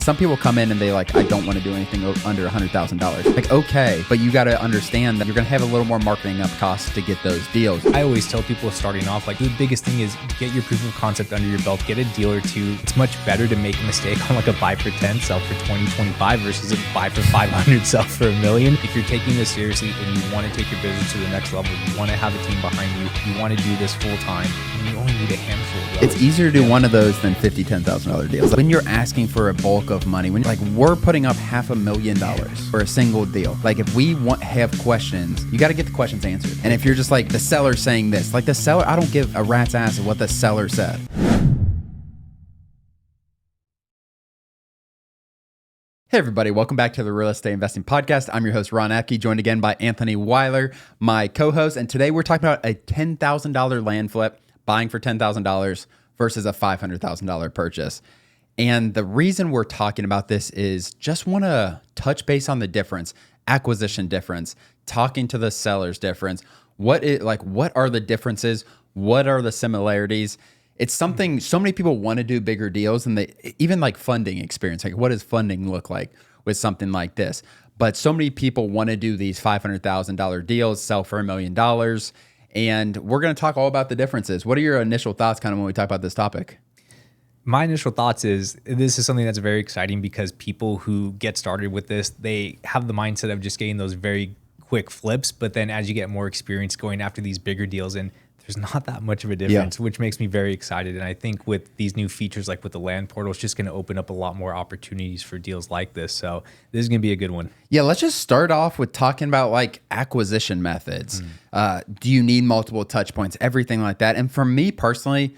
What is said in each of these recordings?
Some people come in and they like, I don't want to do anything under $100,000. Like, okay, but you got to understand that you're going to have a little more marketing up costs to get those deals. I always tell people starting off, like the biggest thing is get your proof of concept under your belt, get a deal or two. It's much better to make a mistake on like a buy for 10, sell for 20, 25 versus a buy for 500, sell for $1 million. If you're taking this seriously and you want to take your business to the next level, you want to have a team behind you, you want to do this full time, and you only need a handful of those. It's easier to do one of those than $50,000, $10,000 deals. When you're asking for a bulk of money, when like we're putting up $500,000 for a single deal, like if we have questions, you got to get the questions answered. And if you're just like the seller saying this, like the seller, I don't give a rat's ass of what the seller said. Hey everybody, welcome back to the Real Estate Investing Podcast. I'm your host, Ron Apke, joined again by Anthony Weiler, my co-host. And today we're talking about a $10,000 land flip, buying for $10,000 versus a $500,000 purchase. And the reason we're talking about this is just want to touch base on the difference, acquisition difference, talking to the seller's difference. What are the differences? What are the similarities? It's something so many people want to do bigger deals, and even like funding experience. Like, what does funding look like with something like this? But so many people want to do these $500,000 deals, sell for $1 million. And we're going to talk all about the differences. What are your initial thoughts kind of when we talk about this topic? My initial thoughts is this is something that's very exciting because people who get started with this, they have the mindset of just getting those very quick flips. But then as you get more experience going after these bigger deals, and there's not that much of a difference, which makes me very excited. And I think with these new features, like with the land portal, it's just going to open up a lot more opportunities for deals like this. So this is going to be a good one. Yeah, let's just start off with talking about like acquisition methods. Do you need multiple touch points? Everything like that. And for me personally,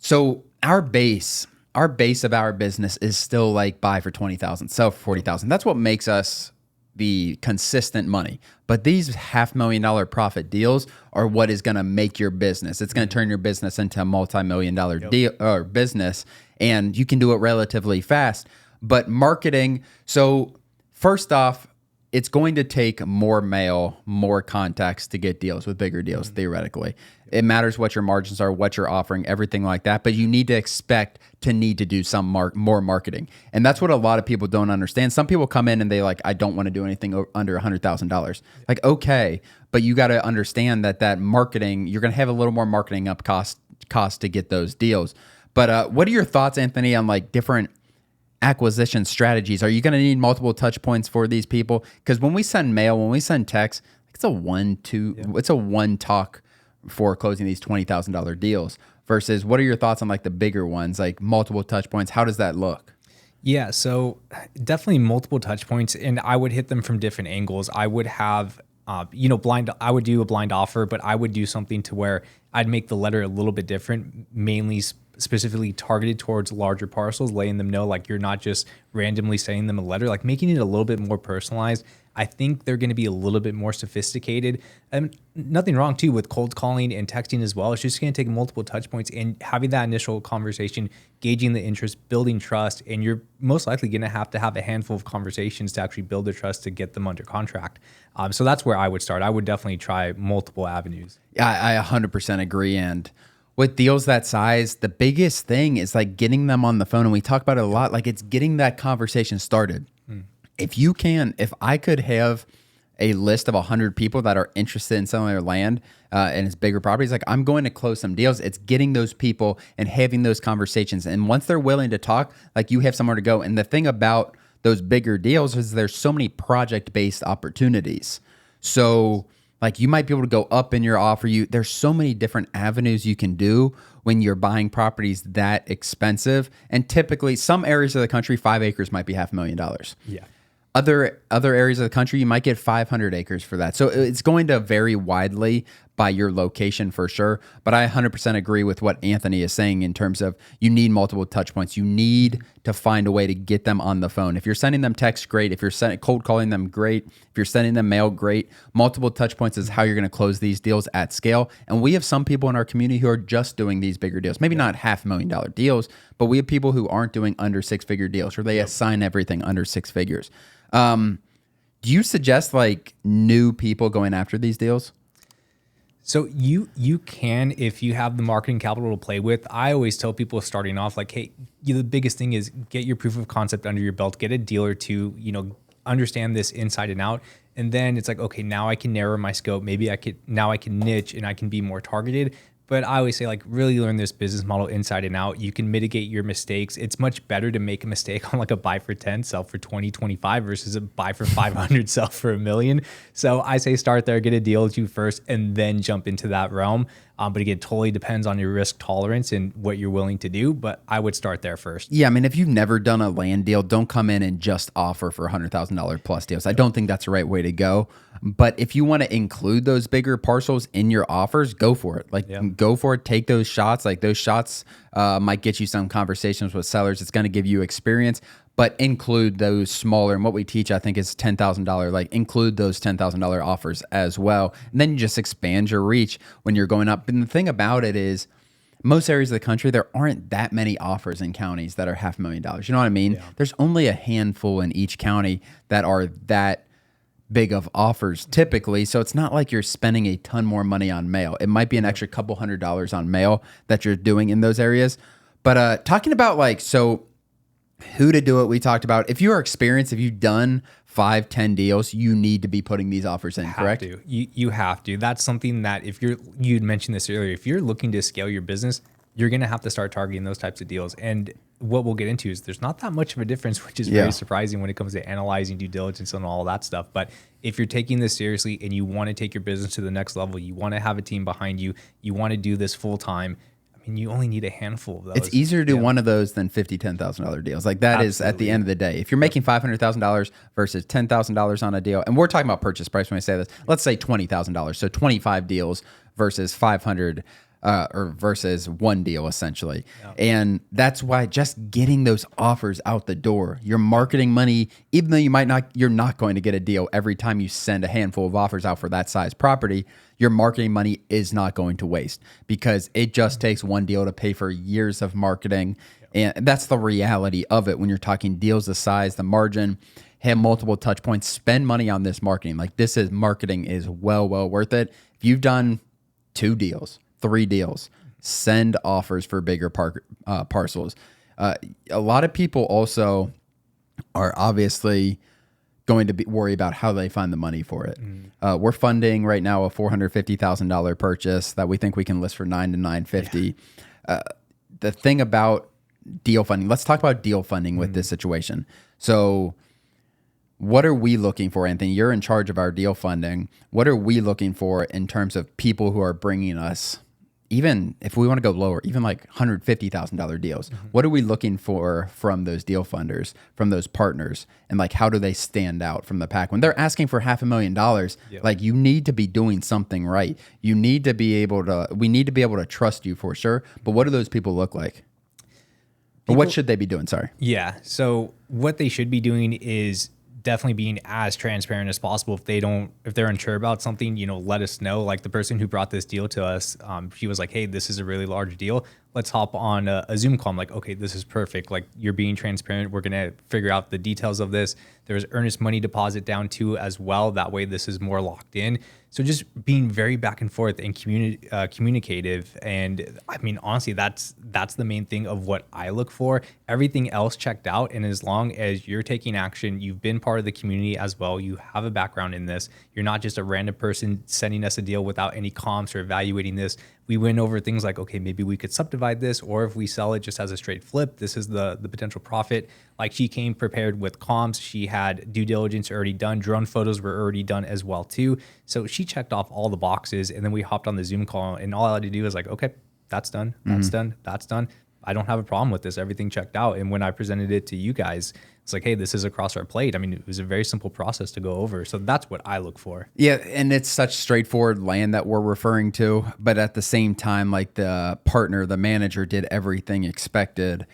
so our base of our business is still like buy for 20,000, sell for 40,000. That's what makes us the consistent money. But these $500,000 profit deals are what is going to make your business. It's going to turn your business into a multi-million-dollar deal or business, and you can do it relatively fast. But marketing, so first off, it's going to take more mail, more contacts to get deals with bigger deals, theoretically. It matters what your margins are, what you're offering, everything like that. But you need to expect to need to do some more marketing. And that's what a lot of people don't understand. Some people come in and they like, I don't want to do anything under $100,000. Like, okay, but you got to understand that marketing, you're going to have a little more marketing up cost to get those deals. But what are your thoughts, Anthony, on like different acquisition strategies? Are you going to need multiple touch points for these people? Because when we send mail, when we send text, it's a one talk for closing these $20,000 deals versus what are your thoughts on like the bigger ones, like multiple touch points? How does that look? Yeah, so definitely multiple touch points, and I would hit them from different angles. I would have, I would do a blind offer, but I would do something to where I'd make the letter a little bit different, mainly specifically targeted towards larger parcels, letting them know like you're not just randomly sending them a letter, like making it a little bit more personalized. I think they're going to be a little bit more sophisticated, and nothing wrong too with cold calling and texting as well. It's just going to take multiple touch points and having that initial conversation, gauging the interest, building trust, and you're most likely going to have a handful of conversations to actually build the trust to get them under contract. So that's where I would start. I would definitely try multiple avenues. Yeah, I 100% agree. And with deals that size, the biggest thing is like getting them on the phone. And we talk about it a lot, like it's getting that conversation started. If I could have a list of 100 people that are interested in selling their land and it's bigger properties, like I'm going to close some deals. It's getting those people and having those conversations. And once they're willing to talk, like you have somewhere to go. And the thing about those bigger deals is there's so many project-based opportunities. So like you might be able to go up in your offer. There's so many different avenues you can do when you're buying properties that expensive. And typically some areas of the country, 5 acres might be $500,000. Yeah. Other areas of the country, you might get 500 acres for that. So it's going to vary widely by your location for sure. But I 100% agree with what Anthony is saying in terms of you need multiple touch points. You need to find a way to get them on the phone. If you're sending them text, great. If you're cold calling them, great. If you're sending them mail, great. Multiple touch points is how you're going to close these deals at scale. And we have some people in our community who are just doing these bigger deals. Maybe not $500,000 deals, but we have people who aren't doing under 6-figure deals, or they assign everything under 6 figures. Do you suggest like new people going after these deals? So you can, if you have the marketing capital to play with. I always tell people starting off, like, hey, the biggest thing is get your proof of concept under your belt, get a deal or two, understand this inside and out. And then it's like, okay, now I can narrow my scope. Maybe I can niche and I can be more targeted. But I always say, like, really learn this business model inside and out. You can mitigate your mistakes. It's much better to make a mistake on like a buy for 10, sell for 20, 25 versus a buy for 500, sell for $1 million. So I say start there, get a deal or two first, and then jump into that realm. But again, it totally depends on your risk tolerance and what you're willing to do. But I would start there first. Yeah, I mean, if you've never done a land deal, don't come in and just offer for $100,000 plus deals. I don't think that's the right way to go. But if you want to include those bigger parcels in your offers, go for it. Go for it. Take those shots. Like those shots might get you some conversations with sellers. It's going to give you experience. But include those smaller, and what we teach, I think, is $10,000. Like include those $10,000 offers as well. And then you just expand your reach when you're going up. And the thing about it is, most areas of the country, there aren't that many offers in counties that are $500,000. You know what I mean? Yeah. There's only a handful in each county that are that big of offers typically. So it's not like you're spending a ton more money on mail. It might be an extra couple $100s on mail that you're doing in those areas. But talking about who to do it, we talked about. If you're experienced, if you've done 5-10 deals, you need to be putting these offers in, correct? You have to. That's something that you'd mentioned this earlier, if you're looking to scale your business, you're going to have to start targeting those types of deals. And what we'll get into is there's not that much of a difference, which is very surprising when it comes to analyzing due diligence and all that stuff. But if you're taking this seriously and you want to take your business to the next level, you want to have a team behind you, you want to do this full time, and you only need a handful of those. It's easier to do one of those than $50,000, $10,000 deals. Like that Absolutely. Is at the end of the day. If you're making $500,000 versus $10,000 on a deal, and we're talking about purchase price when I say this, let's say $20,000. So 25 deals versus 500 or versus one deal essentially. Yeah. And that's why just getting those offers out the door, your marketing money, even though you're not going to get a deal every time you send a handful of offers out for that size property, your marketing money is not going to waste because it just takes one deal to pay for years of marketing. Yeah. And that's the reality of it when you're talking deals, the size, the margin, have multiple touch points, spend money on this marketing. Like marketing is well worth it. If you've done 2 deals, 3 deals, send offers for bigger parcels. A lot of people also are obviously going to worry about how they find the money for it. We're funding right now a $450,000 purchase that we think we can list for $9 to $950. Yeah. The thing about deal funding, let's talk about deal funding with this situation. So what are we looking for, Anthony? You're in charge of our deal funding. What are we looking for in terms of people who are bringing us, even if we want to go lower, even like $150,000 deals, what are we looking for from those deal funders, from those partners? And like, how do they stand out from the pack? When they're asking for $500,000, like you need to be doing something right. We need to be able to trust you for sure. But what do those people look like? Or what should they be doing? Sorry. Yeah. So what they should be doing is definitely being as transparent as possible. If they're unsure about something, let us know. Like the person who brought this deal to us, she was like, hey, this is a really large deal. Let's hop on a Zoom call. I'm like, okay, this is perfect. Like you're being transparent. We're going to figure out the details of this. There's earnest money deposit down too as well. That way this is more locked in. So just being very back and forth and communicative. And I mean, honestly, that's the main thing of what I look for. Everything else checked out. And as long as you're taking action, you've been part of the community as well. You have a background in this. You're not just a random person sending us a deal without any comps or evaluating this. We went over things like, okay, maybe we could subdivide this, or if we sell it just as a straight flip, this is the potential profit. Like she came prepared with comps. She had due diligence already done. Drone photos were already done as well too. So she checked off all the boxes, and then we hopped on the Zoom call, and all I had to do was like, okay, that's done, that's done, that's done. I don't have a problem with this. Everything checked out. And when I presented it to you guys, it's like, hey, this is across our plate. I mean, it was a very simple process to go over. So that's what I look for. Yeah. And it's such straightforward land that we're referring to. But at the same time, like the partner, the manager did everything expected.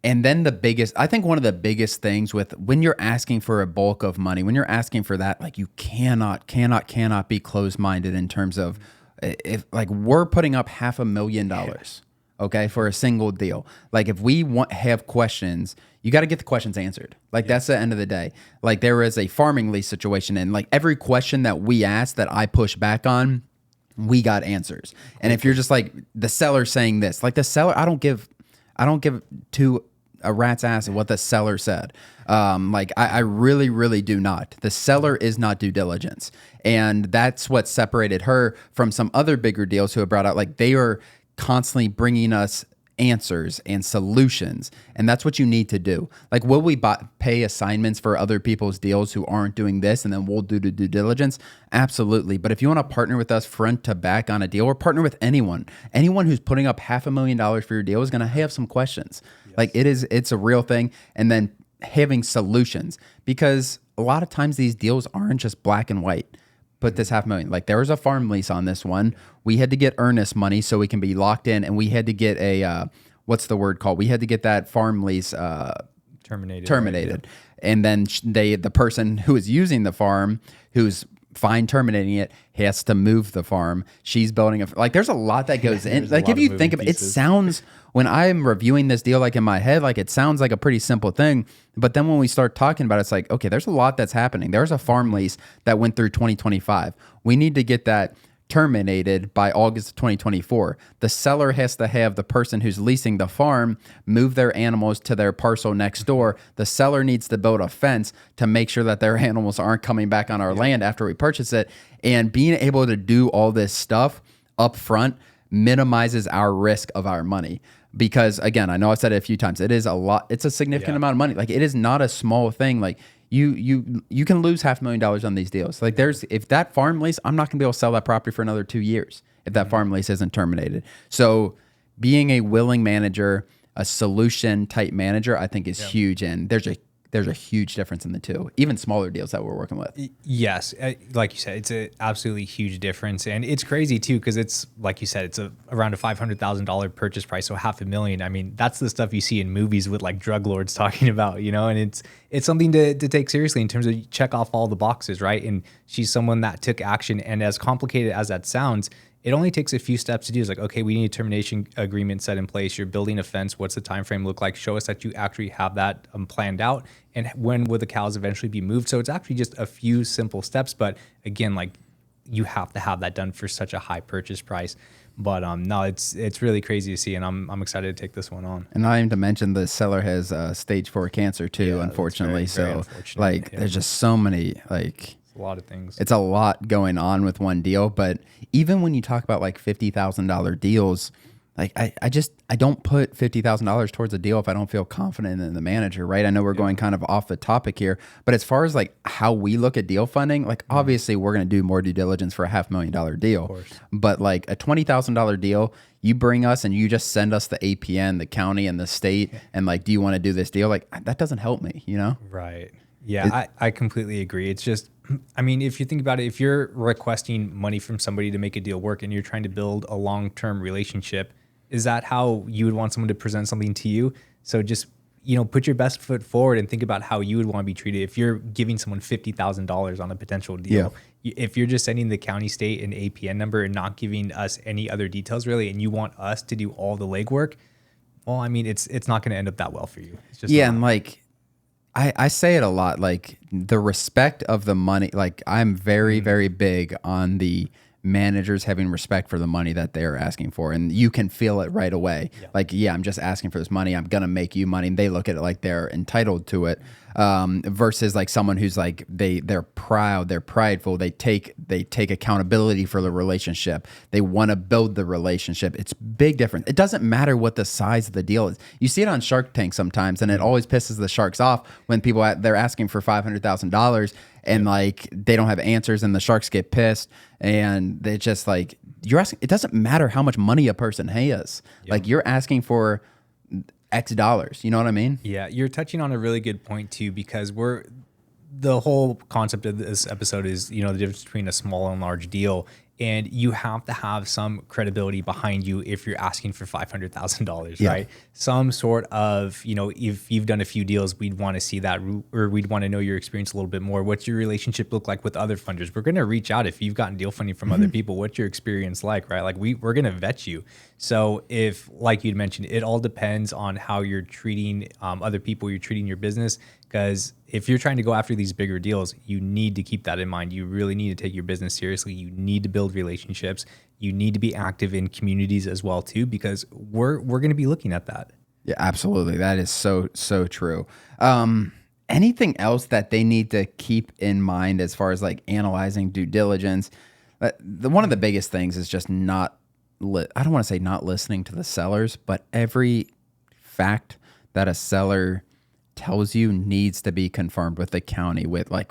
And then I think one of the biggest things with when you're asking for a bulk of money, when you're asking for that, like you cannot be closed-minded in terms of if like we're putting up $500,000. Okay, for a single deal. Like if we have questions, you got to get the questions answered. Like that's the end of the day. Like there is a farming lease situation, and like every question that we ask that I push back on, we got answers. And if you're just like the seller saying this, like the seller, I don't give two a rat's ass of what the seller said. I really, really do not. The seller is not due diligence. And that's what separated her from some other bigger deals who have brought out, like they are constantly bringing us answers and solutions. And that's what you need to do. Like, will we pay assignments for other people's deals who aren't doing this and then we'll do the due diligence? Absolutely. But if you want to partner with us front to back on a deal, or partner with anyone who's putting up $500,000 for your deal is going to have some questions. Yes. Like it's a real thing. And then having solutions, because a lot of times these deals aren't just black and white. Put this $500,000. Like there was a farm lease on this one. We had to get earnest money so we can be locked in, and we had to get a what's the word called? We had to get that farm lease terminated. Right? Yeah. And then the person who is using the farm, who's fine terminating it, has to move the farm. She's building like there's a lot that goes in. Like if you think of it, sounds, when I'm reviewing this deal, like in my head, like it sounds like a pretty simple thing. But then when we start talking about it, it's like, okay, there's a lot that's happening. There's a farm lease that went through 2025. We need to get that terminated by August of 2024. The seller has to have the person who's leasing the farm move their animals to their parcel next door. The seller needs to build a fence to make sure that their animals aren't coming back on our land after we purchase it. And being able to do all this stuff up front minimizes our risk of our money. Because again, I know I've said it a few times, it is a lot. It's a significant amount of money. Like it is not a small thing. Like you can lose $500,000 on these deals. Like if that farm lease, I'm not gonna be able to sell that property for another 2 years if that farm lease isn't terminated. So being a willing manager, a solution type manager, I think is huge. And there's a huge difference in the two, even smaller deals that we're working with. Yes. Like you said, it's an absolutely huge difference. And it's crazy too, because it's, like you said, it's around a $500,000 purchase price, so $500,000. I mean, that's the stuff you see in movies with like drug lords talking about, and it's something to take seriously in terms of check off all the boxes, right? And she's someone that took action. And as complicated as that sounds, it only takes a few steps to do. It's like, okay, we need a termination agreement set in place. You're building a fence. What's the time frame look like? Show us that you actually have that planned out. And when will the cows eventually be moved? So it's actually just a few simple steps. But again, like you have to have that done for such a high purchase price. But no, it's really crazy to see, and I'm excited to take this one on. And not even to mention the seller has stage 4 cancer too, unfortunately. Very unfortunate. There's just so many a lot of things. It's a lot going on with one deal. But even when you talk about like $50,000 deals, like I don't put $50,000 towards a deal if I don't feel confident in the manager, right? I know we're going kind of off the topic here, but as far as like how we look at deal funding, like obviously we're going to do more due diligence for a $500,000 deal, of course. But like a $20,000 deal, you bring us and you just send us the APN, the county and the state, and like, do you want to do this deal? Like that doesn't help me, Right. Yeah, I completely agree. It's just, I mean, if you think about it, if you're requesting money from somebody to make a deal work and you're trying to build a long-term relationship, is that how you would want someone to present something to you? So just, put your best foot forward and think about how you would want to be treated. If you're giving someone $50,000 on a potential deal, if you're just sending the county, state, and APN number and not giving us any other details really, and you want us to do all the legwork, well, I mean, it's not going to end up that well for you. It's just and like, I say it a lot, like the respect of the money. Like I'm very, very big on the managers having respect for the money that they're asking for. And you can feel it right away. Yeah. Like, I'm just asking for this money. I'm going to make you money. And they look at it like they're entitled to it. Versus like someone who's like, they're proud, they're prideful. They take accountability for the relationship. They want to build the relationship. It's big difference. It doesn't matter what the size of the deal is. You see it on Shark Tank sometimes, and it always pisses the sharks off when they're asking for $500,000 and like they don't have answers, and the sharks get pissed, and they just like, you're asking. It doesn't matter how much money a person has. Like you're asking for X dollars. You know what I mean? Yeah, you're touching on a really good point too, because the whole concept of this episode is, the difference between a small and large deal. And you have to have some credibility behind you if you're asking for $500,000, right? Some sort of, if you've done a few deals, we'd want to see that, or we'd want to know your experience a little bit more. What's your relationship look like with other funders? We're going to reach out if you've gotten deal funding from other people. What's your experience like, right? Like we're going to vet you. So if, like you'd mentioned, it all depends on how you're treating other people, you're treating your business. Because if you're trying to go after these bigger deals, you need to keep that in mind. You really need to take your business seriously. You need to build relationships. You need to be active in communities as well too, because we're going to be looking at that. Yeah, absolutely. That is so true. Anything else that they need to keep in mind as far as like analyzing due diligence? One of the biggest things is just not, I don't want to say not listening to the sellers, but every fact that a seller tells you needs to be confirmed with the county with like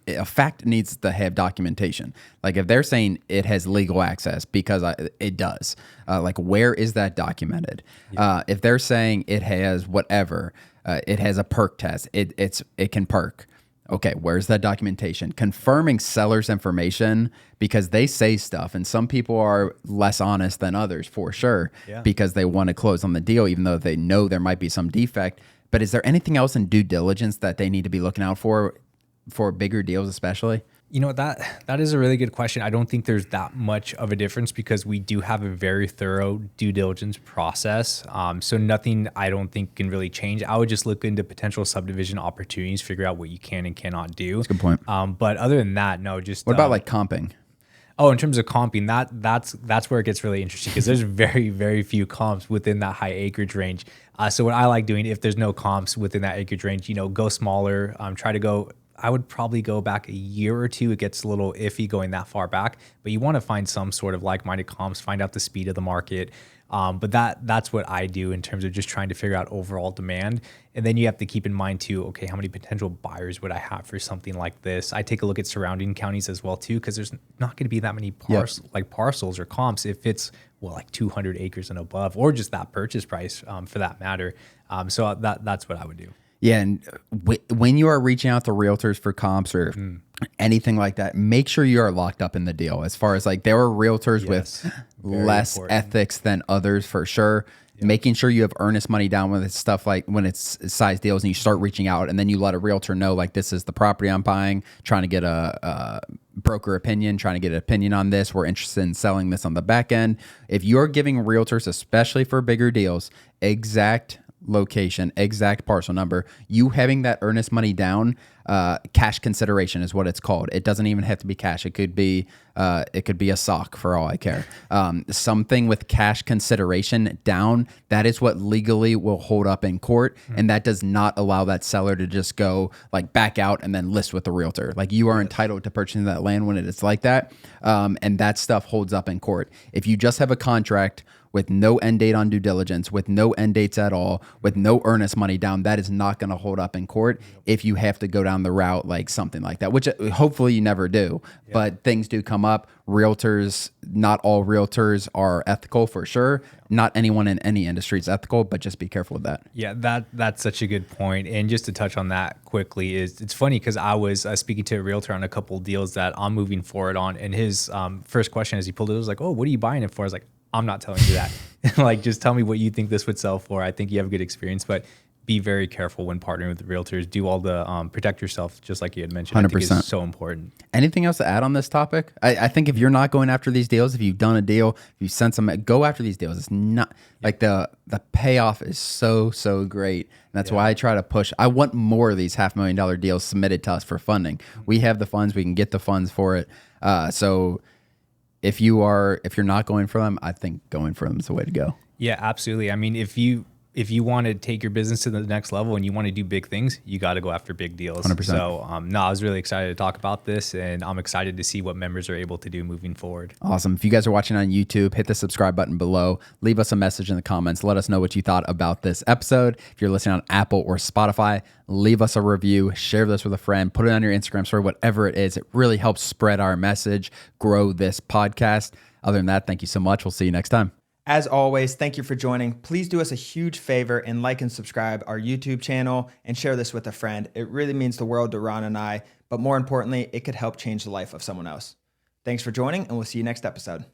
a fact needs to have documentation. Like if they're saying it has legal access because it does, like where is that documented? If they're saying it has whatever, it has a perk test, it can perk. Okay, where's that documentation? Confirming seller's information, because they say stuff and some people are less honest than others for sure, because they want to close on the deal even though they know there might be some defect. But is there anything else in due diligence that they need to be looking out for bigger deals especially? You know, that is a really good question. I don't think there's that much of a difference because we do have a very thorough due diligence process. So nothing I don't think can really change. I would just look into potential subdivision opportunities, figure out what you can and cannot do. That's a good point. But other than that, no, just... What about like comping? Oh, in terms of comping, that's where it gets really interesting because there's very, very few comps within that high acreage range. So what I like doing, if there's no comps within that acreage range, go smaller, try to go... I would probably go back a year or two. It gets a little iffy going that far back, but you want to find some sort of like-minded comps, find out the speed of the market. But that's what I do in terms of just trying to figure out overall demand. And then you have to keep in mind too, okay, how many potential buyers would I have for something like this? I take a look at surrounding counties as well too, because there's not going to be that many parcels or comps if it's like 200 acres and above, or just that purchase price for that matter. So that's what I would do. Yeah, and when you are reaching out to realtors for comps or anything like that, make sure you are locked up in the deal. As far as like there are realtors with less ethics than others for sure. Yep. Making sure you have earnest money down when it's stuff like when it's size deals and you start reaching out and then you let a realtor know like this is the property I'm buying, trying to get a broker opinion, trying to get an opinion on this. We're interested in selling this on the back end. If you're giving realtors, especially for bigger deals, exact location, exact parcel number, you having that earnest money down, cash consideration is what it's called. It doesn't even have to be cash. It could be a sock for all I care. Something with cash consideration down, that is what legally will hold up in court. And that does not allow that seller to just go like back out and then list with the realtor. Like you are entitled to purchasing that land when it is like that. And that stuff holds up in court. If you just have a contract with no end date on due diligence, with no end dates at all, with no earnest money down, that is not going to hold up in court if you have to go down the route like something like that, which hopefully you never do. But things do come up. Realtors, not all realtors are ethical for sure. Not anyone in any industry is ethical, but just be careful with that. Yeah, that's such a good point. And just to touch on that quickly, it's funny because I was speaking to a realtor on a couple of deals that I'm moving forward on, and his first question as he pulled it was like, "Oh, what are you buying it for?" I was like, I'm not telling you that. Like, just tell me what you think this would sell for. I think you have a good experience, but be very careful when partnering with realtors. Do all the protect yourself, just like you had mentioned. 100%. I think it's so important. Anything else to add on this topic? I think if you're not going after these deals, if you've done a deal, if you sent some, go after these deals. It's not like the payoff is so great. And that's why I try to push. I want more of these $500,000 deals submitted to us for funding. We have the funds. We can get the funds for it. So if you're not going for them, I think going for them is the way to go. Yeah, absolutely. I mean, if you want to take your business to the next level and you want to do big things, you got to go after big deals. 100%. So, I was really excited to talk about this, and I'm excited to see what members are able to do moving forward. Awesome. If you guys are watching on YouTube, hit the subscribe button below. Leave us a message in the comments. Let us know what you thought about this episode. If you're listening on Apple or Spotify, leave us a review, share this with a friend, put it on your Instagram story, whatever it is. It really helps spread our message, grow this podcast. Other than that, thank you so much. We'll see you next time. As always, thank you for joining. Please do us a huge favor and like and subscribe our YouTube channel and share this with a friend. It really means the world to Ron and I, but more importantly, it could help change the life of someone else. Thanks for joining, and we'll see you next episode.